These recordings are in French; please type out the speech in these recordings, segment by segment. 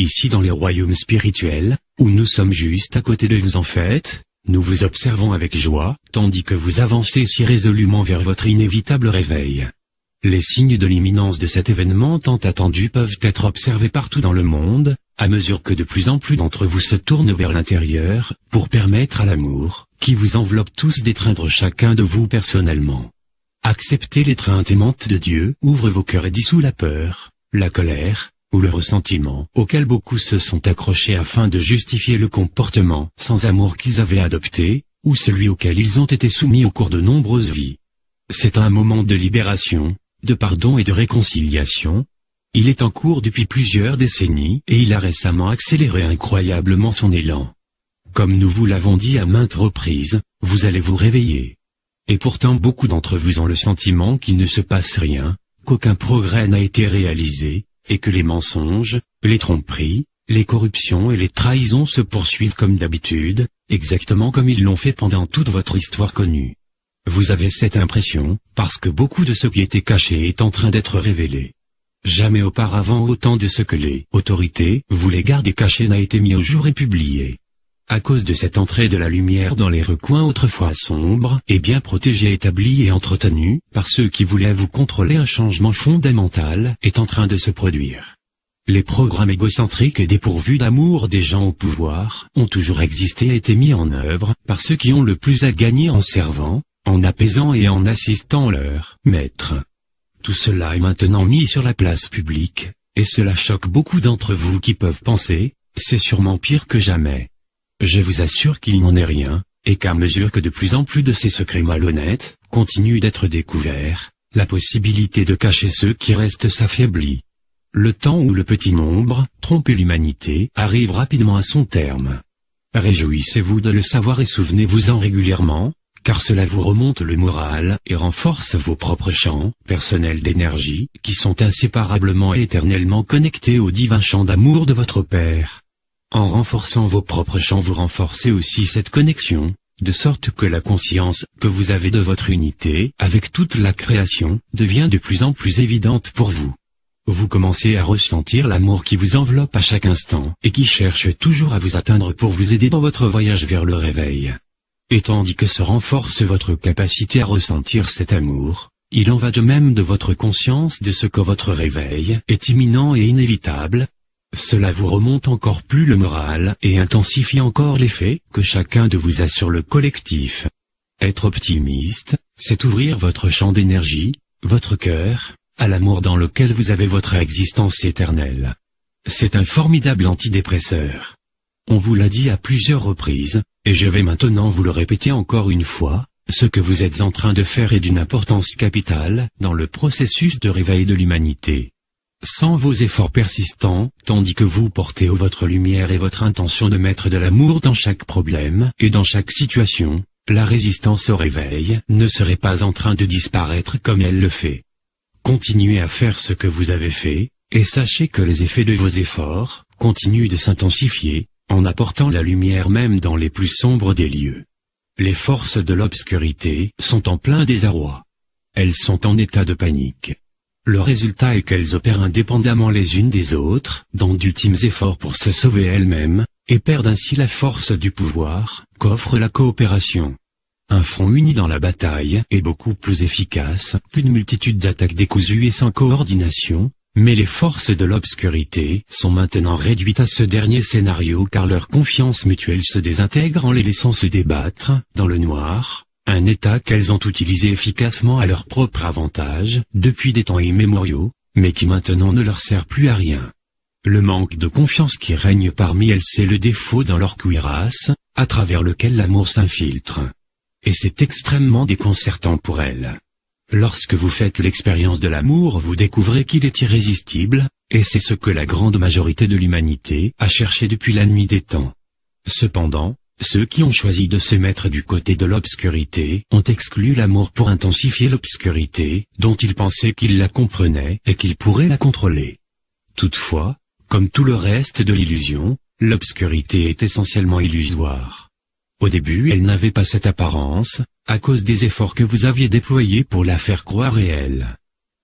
Ici dans les royaumes spirituels, où nous sommes juste à côté de vous en fait, nous vous observons avec joie, tandis que vous avancez si résolument vers votre inévitable réveil. Les signes de l'imminence de cet événement tant attendu peuvent être observés partout dans le monde, à mesure que de plus en plus d'entre vous se tournent vers l'intérieur, pour permettre à l'amour, qui vous enveloppe tous d'étreindre chacun de vous personnellement. Acceptez l'étreinte aimante de Dieu, ouvre vos cœurs et dissout la peur, la colère, ou le ressentiment, auquel beaucoup se sont accrochés afin de justifier le comportement sans amour qu'ils avaient adopté, ou celui auquel ils ont été soumis au cours de nombreuses vies. C'est un moment de libération, de pardon et de réconciliation. Il est en cours depuis plusieurs décennies et il a récemment accéléré incroyablement son élan. Comme nous vous l'avons dit à maintes reprises, vous allez vous réveiller. Et pourtant beaucoup d'entre vous ont le sentiment qu'il ne se passe rien, qu'aucun progrès n'a été réalisé, et que les mensonges, les tromperies, les corruptions et les trahisons se poursuivent comme d'habitude, exactement comme ils l'ont fait pendant toute votre histoire connue. Vous avez cette impression, parce que beaucoup de ce qui était caché est en train d'être révélé. Jamais auparavant autant de ce que les autorités voulaient garder caché n'a été mis au jour et publié. À cause de cette entrée de la lumière dans les recoins autrefois sombres et bien protégés, établis et entretenus par ceux qui voulaient vous contrôler, un changement fondamental est en train de se produire. Les programmes égocentriques et dépourvus d'amour des gens au pouvoir ont toujours existé et été mis en œuvre par ceux qui ont le plus à gagner en servant, en apaisant et en assistant leurs maîtres. Tout cela est maintenant mis sur la place publique, et cela choque beaucoup d'entre vous qui peuvent penser, c'est sûrement pire que jamais. Je vous assure qu'il n'en est rien, et qu'à mesure que de plus en plus de ces secrets malhonnêtes continuent d'être découverts, la possibilité de cacher ceux qui restent s'affaiblit. Le temps où le petit nombre, trompait l'humanité, arrive rapidement à son terme. Réjouissez-vous de le savoir et souvenez-vous-en régulièrement, car cela vous remonte le moral et renforce vos propres champs personnels d'énergie, qui sont inséparablement et éternellement connectés au divin champ d'amour de votre Père. En renforçant vos propres champs, vous renforcez aussi cette connexion, de sorte que la conscience que vous avez de votre unité avec toute la création devient de plus en plus évidente pour vous. Vous commencez à ressentir l'amour qui vous enveloppe à chaque instant et qui cherche toujours à vous atteindre pour vous aider dans votre voyage vers le réveil. Et tandis que se renforce votre capacité à ressentir cet amour, il en va de même de votre conscience de ce que votre réveil est imminent et inévitable. Cela vous remonte encore plus le moral et intensifie encore l'effet que chacun de vous a sur le collectif. Être optimiste, c'est ouvrir votre champ d'énergie, votre cœur, à l'amour dans lequel vous avez votre existence éternelle. C'est un formidable antidépresseur. On vous l'a dit à plusieurs reprises, et je vais maintenant vous le répéter encore une fois, ce que vous êtes en train de faire est d'une importance capitale dans le processus de réveil de l'humanité. Sans vos efforts persistants, tandis que vous portez haut votre lumière et votre intention de mettre de l'amour dans chaque problème et dans chaque situation, la résistance au réveil ne serait pas en train de disparaître comme elle le fait. Continuez à faire ce que vous avez fait, et sachez que les effets de vos efforts continuent de s'intensifier, en apportant la lumière même dans les plus sombres des lieux. Les forces de l'obscurité sont en plein désarroi. Elles sont en état de panique. Le résultat est qu'elles opèrent indépendamment les unes des autres, dans d'ultimes efforts pour se sauver elles-mêmes, et perdent ainsi la force du pouvoir qu'offre la coopération. Un front uni dans la bataille est beaucoup plus efficace qu'une multitude d'attaques décousues et sans coordination, mais les forces de l'obscurité sont maintenant réduites à ce dernier scénario car leur confiance mutuelle se désintègre en les laissant se débattre, dans le noir, un état qu'elles ont utilisé efficacement à leur propre avantage, depuis des temps immémoriaux, mais qui maintenant ne leur sert plus à rien. Le manque de confiance qui règne parmi elles, c'est le défaut dans leur cuirasse, à travers lequel l'amour s'infiltre. Et c'est extrêmement déconcertant pour elles. Lorsque vous faites l'expérience de l'amour, vous découvrez qu'il est irrésistible, et c'est ce que la grande majorité de l'humanité a cherché depuis la nuit des temps. Cependant, ceux qui ont choisi de se mettre du côté de l'obscurité ont exclu l'amour pour intensifier l'obscurité, dont ils pensaient qu'ils la comprenaient et qu'ils pourraient la contrôler. Toutefois, comme tout le reste de l'illusion, l'obscurité est essentiellement illusoire. Au début, elle n'avait pas cette apparence, à cause des efforts que vous aviez déployés pour la faire croire réelle.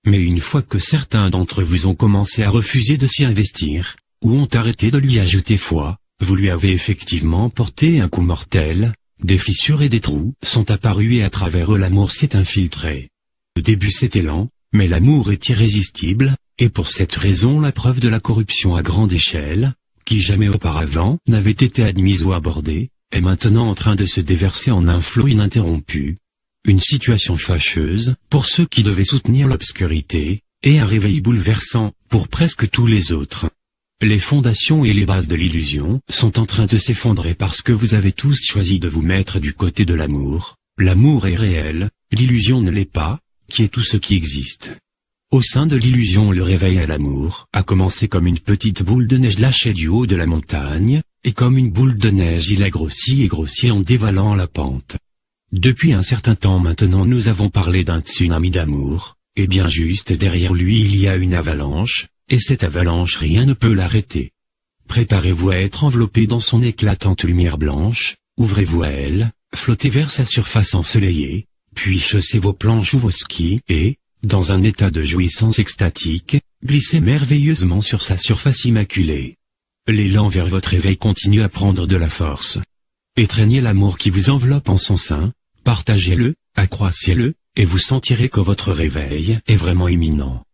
Mais une fois que certains d'entre vous ont commencé à refuser de s'y investir, ou ont arrêté de lui ajouter foi, vous lui avez effectivement porté un coup mortel, des fissures et des trous sont apparus et à travers eux l'amour s'est infiltré. Au début c'était lent, mais l'amour est irrésistible, et pour cette raison la preuve de la corruption à grande échelle, qui jamais auparavant n'avait été admise ou abordée, est maintenant en train de se déverser en un flot ininterrompu. Une situation fâcheuse pour ceux qui devaient soutenir l'obscurité, et un réveil bouleversant pour presque tous les autres. Les fondations et les bases de l'illusion sont en train de s'effondrer parce que vous avez tous choisi de vous mettre du côté de l'amour. L'amour est réel, l'illusion ne l'est pas, qui est tout ce qui existe. Au sein de l'illusion, le réveil à l'amour a commencé comme une petite boule de neige lâchée du haut de la montagne, et comme une boule de neige il a grossi et grossi en dévalant la pente. Depuis un certain temps maintenant nous avons parlé d'un tsunami d'amour, et bien juste derrière lui il y a une avalanche, et cette avalanche rien ne peut l'arrêter. Préparez-vous à être enveloppé dans son éclatante lumière blanche, ouvrez-vous à elle, flottez vers sa surface ensoleillée, puis chaussez vos planches ou vos skis et, dans un état de jouissance extatique, glissez merveilleusement sur sa surface immaculée. L'élan vers votre éveil continue à prendre de la force. Étreignez l'amour qui vous enveloppe en son sein, partagez-le, accroissez-le, et vous sentirez que votre réveil est vraiment imminent.